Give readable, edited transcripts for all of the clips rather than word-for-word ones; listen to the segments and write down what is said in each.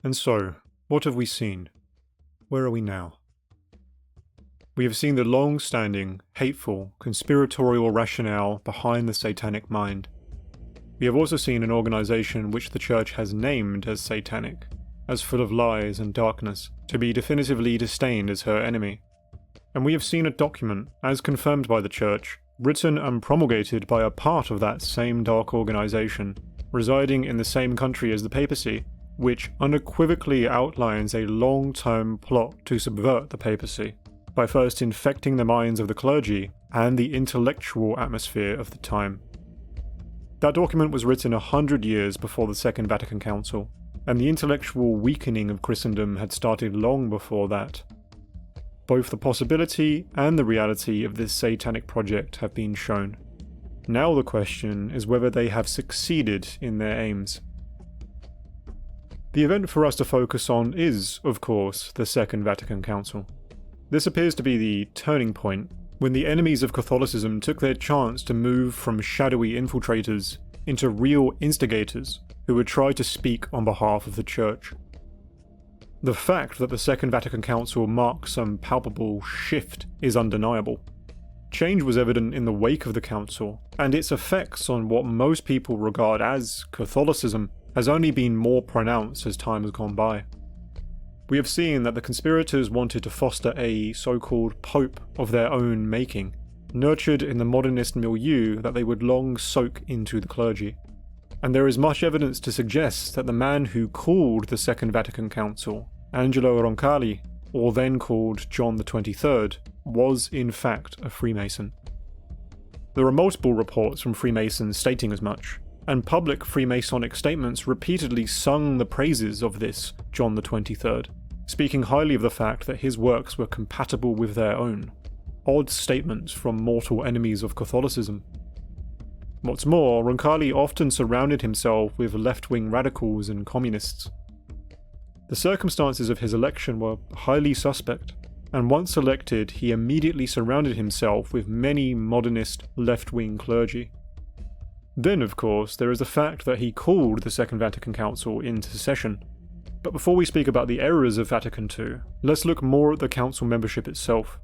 And so, what have we seen? Where are we now? We have seen the long-standing, hateful, conspiratorial rationale behind the satanic mind. We have also seen an organisation which the Church has named as satanic, as full of lies and darkness, to be definitively disdained as her enemy. And we have seen a document, as confirmed by the Church, written and promulgated by a part of that same dark organisation, residing in the same country as the papacy, which unequivocally outlines a long-term plot to subvert the papacy, by first infecting the minds of the clergy and the intellectual atmosphere of the time. That document was written 100 years before the Second Vatican Council, and the intellectual weakening of Christendom had started long before that. Both the possibility and the reality of this satanic project have been shown. Now the question is whether they have succeeded in their aims. The event for us to focus on is, of course, the Second Vatican Council. This appears to be the turning point, when the enemies of Catholicism took their chance to move from shadowy infiltrators into real instigators who would try to speak on behalf of the Church. The fact that the Second Vatican Council marks some palpable shift is undeniable. Change was evident in the wake of the Council, and its effects on what most people regard as Catholicism has only been more pronounced as time has gone by. We have seen that the conspirators wanted to foster a so-called pope of their own making, nurtured in the modernist milieu that they would long soak into the clergy. And there is much evidence to suggest that the man who called the Second Vatican Council, Angelo Roncalli, or then called John XXIII, was in fact a Freemason. There are multiple reports from Freemasons stating as much, and public Freemasonic statements repeatedly sung the praises of this John XXIII, speaking highly of the fact that his works were compatible with their own. Odd statements from mortal enemies of Catholicism. What's more, Roncalli often surrounded himself with left-wing radicals and communists. The circumstances of his election were highly suspect, and once elected he immediately surrounded himself with many modernist left-wing clergy. Then, of course, there is the fact that he called the Second Vatican Council into session. But before we speak about the errors of Vatican II, let's look more at the council membership itself.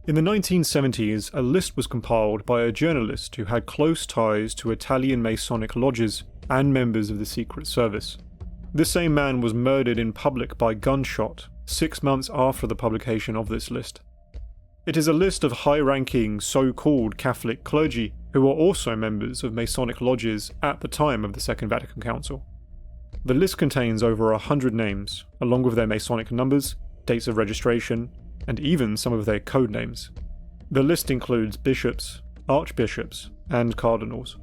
In the 1970s, a list was compiled by a journalist who had close ties to Italian Masonic lodges and members of the Secret Service. This same man was murdered in public by gunshot 6 months after the publication of this list. It is a list of high-ranking so-called Catholic clergy who were also members of Masonic lodges at the time of the Second Vatican Council. The list contains over 100 names, along with their Masonic numbers, dates of registration, and even some of their code names. The list includes bishops, archbishops, and cardinals.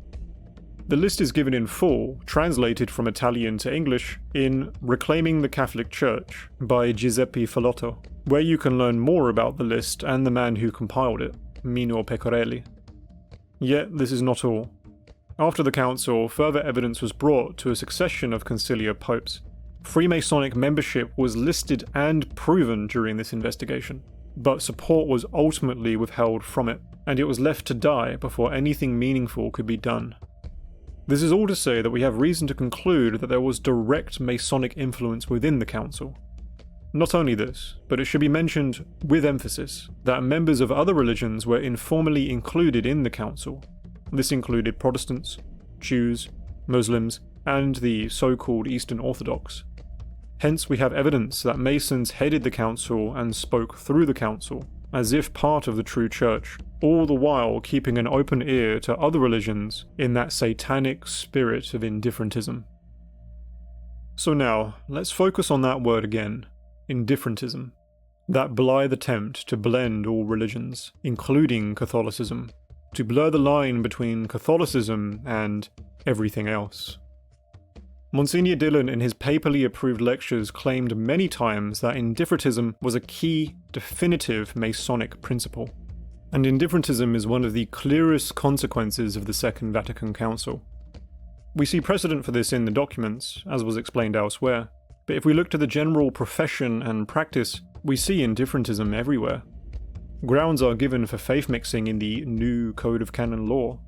The list is given in full, translated from Italian to English, in Reclaiming the Catholic Church by Giuseppe Fallotto, where you can learn more about the list and the man who compiled it, Mino Pecorelli. Yet this is not all. After the council, further evidence was brought to a succession of conciliar popes. Freemasonic membership was listed and proven during this investigation, but support was ultimately withheld from it, and it was left to die before anything meaningful could be done. This is all to say that we have reason to conclude that there was direct Masonic influence within the council. Not only this, but it should be mentioned with emphasis that members of other religions were informally included in the council. This included Protestants, Jews, Muslims, and the so-called Eastern Orthodox. Hence we have evidence that Masons headed the council and spoke through the council, as if part of the true church, all the while keeping an open ear to other religions in that satanic spirit of indifferentism. So now, let's focus on that word again, indifferentism. That blithe attempt to blend all religions, including Catholicism, to blur the line between Catholicism and everything else. Monsignor Dillon in his papally approved lectures claimed many times that indifferentism was a key, definitive Masonic principle. And indifferentism is one of the clearest consequences of the Second Vatican Council. We see precedent for this in the documents, as was explained elsewhere, but if we look to the general profession and practice, we see indifferentism everywhere. Grounds are given for faith mixing in the new Code of Canon Law.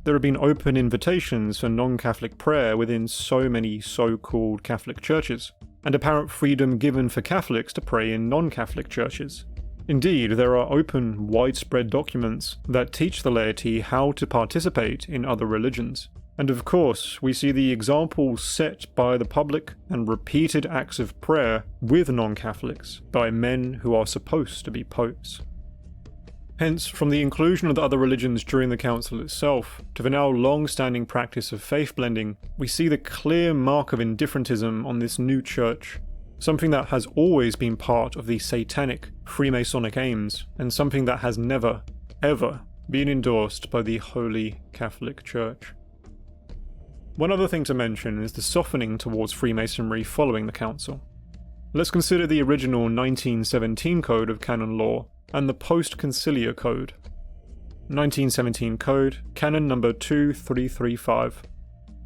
There have been open invitations for non-Catholic prayer within so many so-called Catholic churches. and apparent freedom given for Catholics to pray in non-Catholic churches. Indeed, there are open, widespread documents that teach the laity how to participate in other religions. And of course, we see the examples set by the public and repeated acts of prayer with non-Catholics by men who are supposed to be popes. Hence, from the inclusion of the other religions during the council itself, to the now long-standing practice of faith blending, we see the clear mark of indifferentism on this new church, something that has always been part of the satanic Freemasonic aims, and something that has never, ever been endorsed by the Holy Catholic Church. One other thing to mention is the softening towards Freemasonry following the council. Let's consider the original 1917 Code of Canon Law and the Post-Conciliar Code. 1917 Code, Canon number 2335.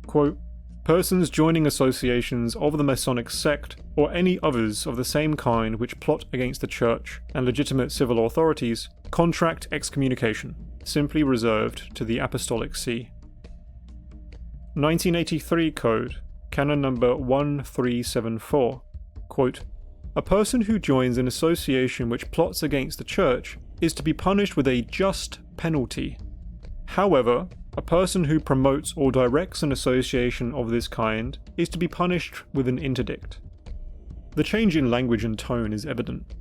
Quote, "Persons joining associations of the Masonic sect or any others of the same kind which plot against the Church and legitimate civil authorities contract excommunication, simply reserved to the Apostolic See." 1983 Code, Canon number 1374. Quote, "A person who joins an association which plots against the Church is to be punished with a just penalty. However, a person who promotes or directs an association of this kind is to be punished with an interdict." The change in language and tone is evident.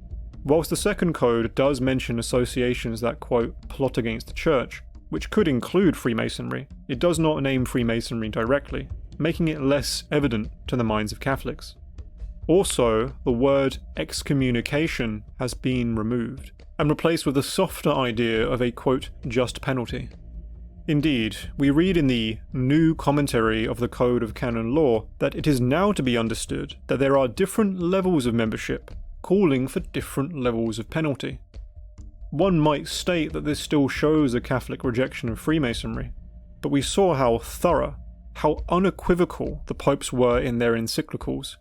Whilst the second code does mention associations that, quote, "plot against the Church," which could include Freemasonry, it does not name Freemasonry directly, making it less evident to the minds of Catholics. Also, the word excommunication has been removed, and replaced with a softer idea of a, quote, "just penalty." Indeed, we read in the new commentary of the Code of Canon Law that it is now to be understood that there are different levels of membership, calling for different levels of penalty. One might state that this still shows a Catholic rejection of Freemasonry, but we saw how thorough, how unequivocal the popes were in their encyclicals.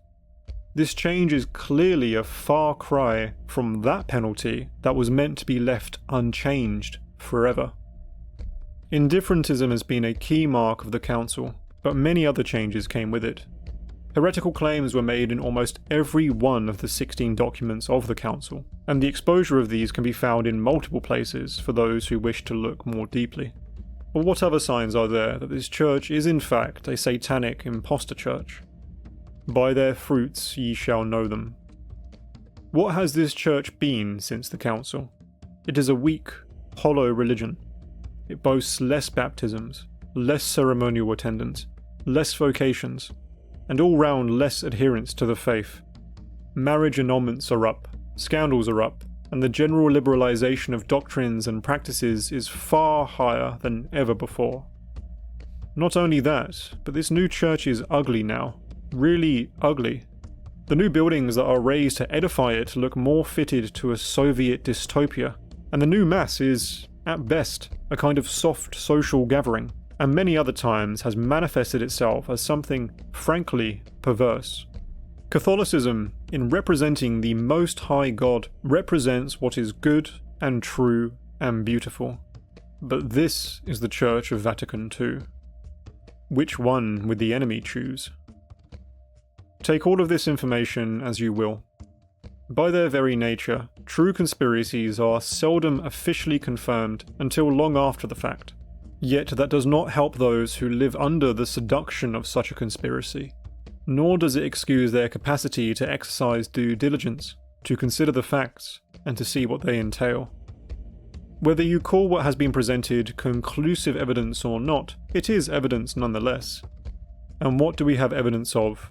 This change is clearly a far cry from that penalty that was meant to be left unchanged forever. Indifferentism has been a key mark of the council, but many other changes came with it. Heretical claims were made in almost every one of the 16 documents of the council, and the exposure of these can be found in multiple places for those who wish to look more deeply. But what other signs are there that this church is in fact a satanic impostor church? "By their fruits ye shall know them." What has this church been since the council? It is a weak, hollow religion. It boasts less baptisms, less ceremonial attendance, less vocations, and all round less adherence to the faith. Marriage annulments are up, scandals are up, and the general liberalization of doctrines and practices is far higher than ever before. Not only that, but this new church is ugly now. Really ugly. The new buildings that are raised to edify it look more fitted to a Soviet dystopia, and the new mass is, at best, a kind of soft social gathering, and many other times has manifested itself as something frankly perverse. Catholicism, in representing the Most High God, represents what is good and true and beautiful. But this is the Church of Vatican II. Which one would the enemy choose? Take all of this information as you will. By their very nature, true conspiracies are seldom officially confirmed until long after the fact. Yet that does not help those who live under the seduction of such a conspiracy, nor does it excuse their capacity to exercise due diligence, to consider the facts, and to see what they entail. Whether you call what has been presented conclusive evidence or not, it is evidence nonetheless. And what do we have evidence of?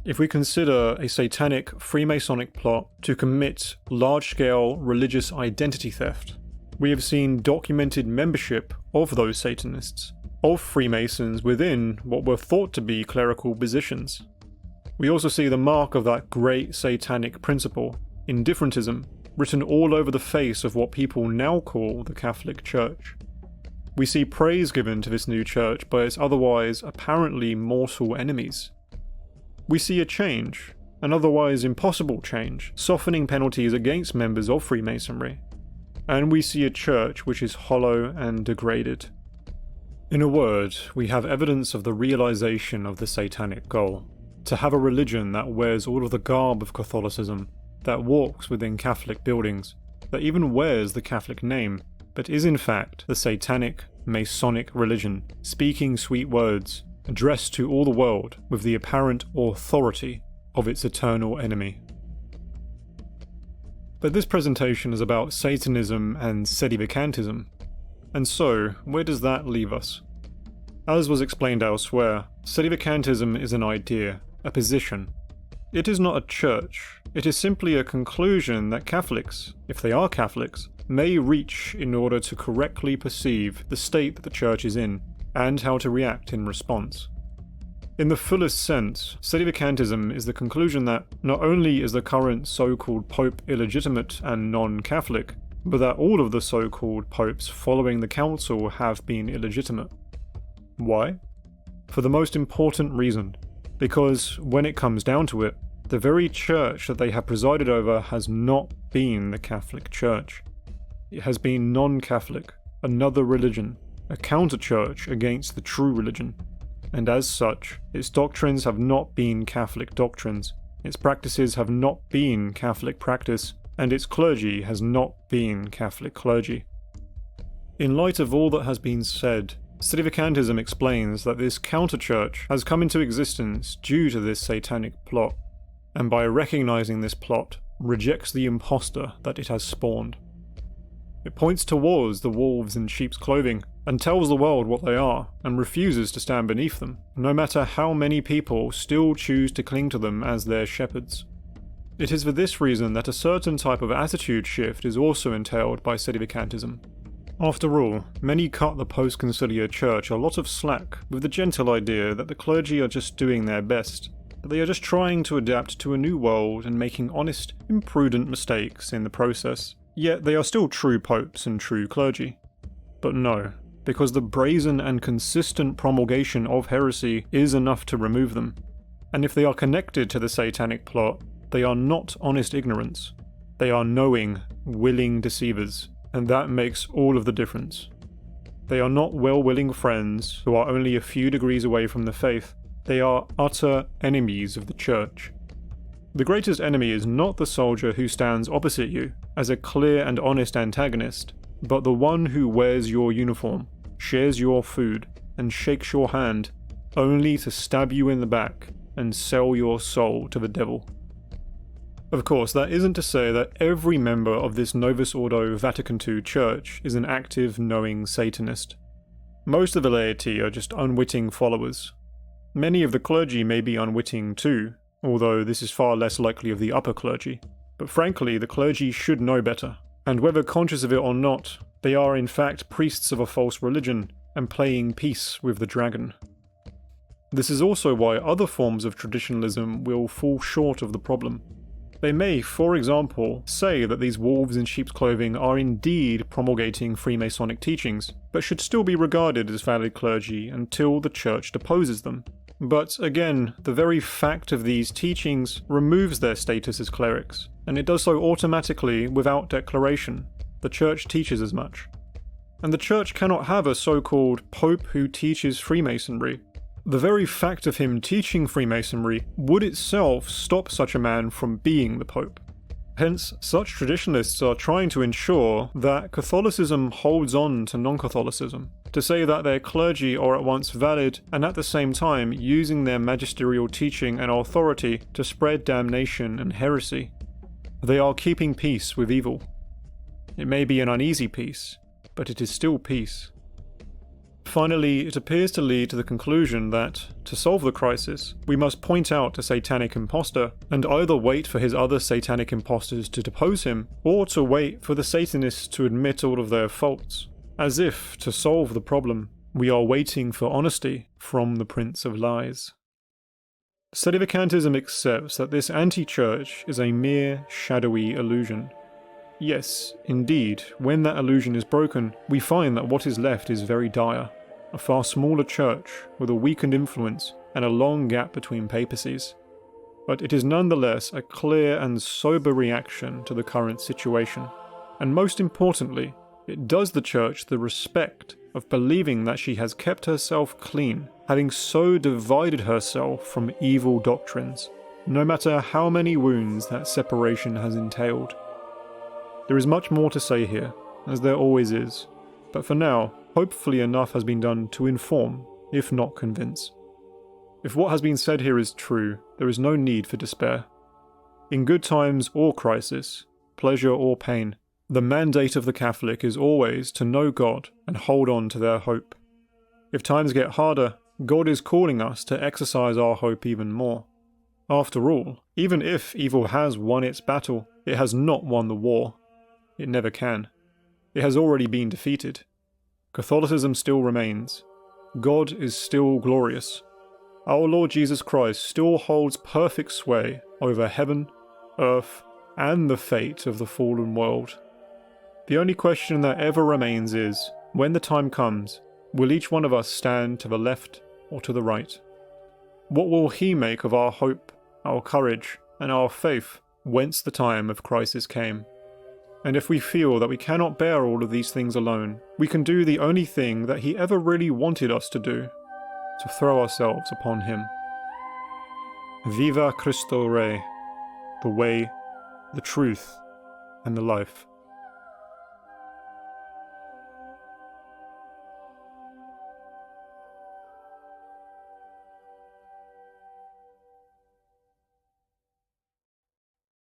If we consider a satanic Freemasonic plot to commit large-scale religious identity theft, we have seen documented membership of those Satanists, of Freemasons within what were thought to be clerical positions. We also see the mark of that great satanic principle, indifferentism, written all over the face of what people now call the Catholic Church. We see praise given to this new church by its otherwise apparently mortal enemies. We see a change, an otherwise impossible change, softening penalties against members of Freemasonry. And we see a church which is hollow and degraded. In a word, we have evidence of the realization of the satanic goal, to have a religion that wears all of the garb of Catholicism, that walks within Catholic buildings, that even wears the Catholic name, but is in fact the satanic, Masonic religion, speaking sweet words, addressed to all the world with the apparent authority of its eternal enemy. But this presentation is about Satanism and Sedevacantism, and so where does that leave us? As was explained elsewhere, Sedevacantism is an idea, a position. It is not a church, it is simply a conclusion that Catholics, if they are Catholics, may reach in order to correctly perceive the state that the church is in, and how to react in response. In the fullest sense, Sedevacantism is the conclusion that not only is the current so-called Pope illegitimate and non-Catholic, but that all of the so-called popes following the council have been illegitimate. Why? For the most important reason. Because when it comes down to it, the very church that they have presided over has not been the Catholic Church. It has been non-Catholic, another religion, a counter-church against the true religion. And as such, its doctrines have not been Catholic doctrines, its practices have not been Catholic practice, and its clergy has not been Catholic clergy. In light of all that has been said, Sedevacantism explains that this counter-church has come into existence due to this satanic plot, and by recognizing this plot, rejects the impostor that it has spawned. It points towards the wolves in sheep's clothing, and tells the world what they are, and refuses to stand beneath them, no matter how many people still choose to cling to them as their shepherds. It is for this reason that a certain type of attitude shift is also entailed by Sedevacantism. After all, many cut the post-conciliar church a lot of slack with the gentle idea that the clergy are just doing their best, that they are just trying to adapt to a new world and making honest, imprudent mistakes in the process. Yet they are still true popes and true clergy. But no, because the brazen and consistent promulgation of heresy is enough to remove them. And if they are connected to the satanic plot, they are not honest ignorance. They are knowing, willing deceivers, and that makes all of the difference. They are not well-willing friends who are only a few degrees away from the faith. They are utter enemies of the church. The greatest enemy is not the soldier who stands opposite you as a clear and honest antagonist, but the one who wears your uniform, shares your food, and shakes your hand, only to stab you in the back and sell your soul to the devil. Of course, that isn't to say that every member of this Novus Ordo Vatican II church is an active, knowing Satanist. Most of the laity are just unwitting followers. Many of the clergy may be unwitting too, although this is far less likely of the upper clergy. But frankly, the clergy should know better, and whether conscious of it or not, they are in fact priests of a false religion and playing peace with the dragon. This is also why other forms of traditionalism will fall short of the problem. They may, for example, say that these wolves in sheep's clothing are indeed promulgating Freemasonic teachings, but should still be regarded as valid clergy until the church deposes them. But again, the very fact of these teachings removes their status as clerics, and it does so automatically without declaration. The church teaches as much. And the church cannot have a so-called pope who teaches Freemasonry. The very fact of him teaching Freemasonry would itself stop such a man from being the Pope. Hence, such traditionalists are trying to ensure that Catholicism holds on to non-Catholicism, to say that their clergy are at once valid and at the same time using their magisterial teaching and authority to spread damnation and heresy. They are keeping peace with evil. It may be an uneasy peace, but it is still peace. Finally, it appears to lead to the conclusion that, to solve the crisis, we must point out a satanic impostor, and either wait for his other satanic impostors to depose him, or to wait for the Satanists to admit all of their faults, as if, to solve the problem, we are waiting for honesty from the Prince of Lies. Sedevacantism accepts that this anti-church is a mere shadowy illusion. Yes, indeed, when that illusion is broken, we find that what is left is very dire. A far smaller church, with a weakened influence, and a long gap between papacies. But it is nonetheless a clear and sober reaction to the current situation. And most importantly, It does the Church the respect of believing that she has kept herself clean, having so divided herself from evil doctrines, no matter how many wounds that separation has entailed. There is much more to say here, as there always is, but for now, hopefully enough has been done to inform, if not convince. If what has been said here is true, there is no need for despair. In good times or crisis, pleasure or pain, the mandate of the Catholic is always to know God and hold on to their hope. If times get harder, God is calling us to exercise our hope even more. After all, even if evil has won its battle, it has not won the war. It never can. It has already been defeated. Catholicism still remains. God is still glorious. Our Lord Jesus Christ still holds perfect sway over heaven, earth, and the fate of the fallen world. The only question that ever remains is, when the time comes, will each one of us stand to the left or to the right? What will He make of our hope, our courage, and our faith whence the time of crisis came? And if we feel that we cannot bear all of these things alone, we can do the only thing that He ever really wanted us to do, to throw ourselves upon Him. Viva Cristo Rey, the way, the truth, and the life.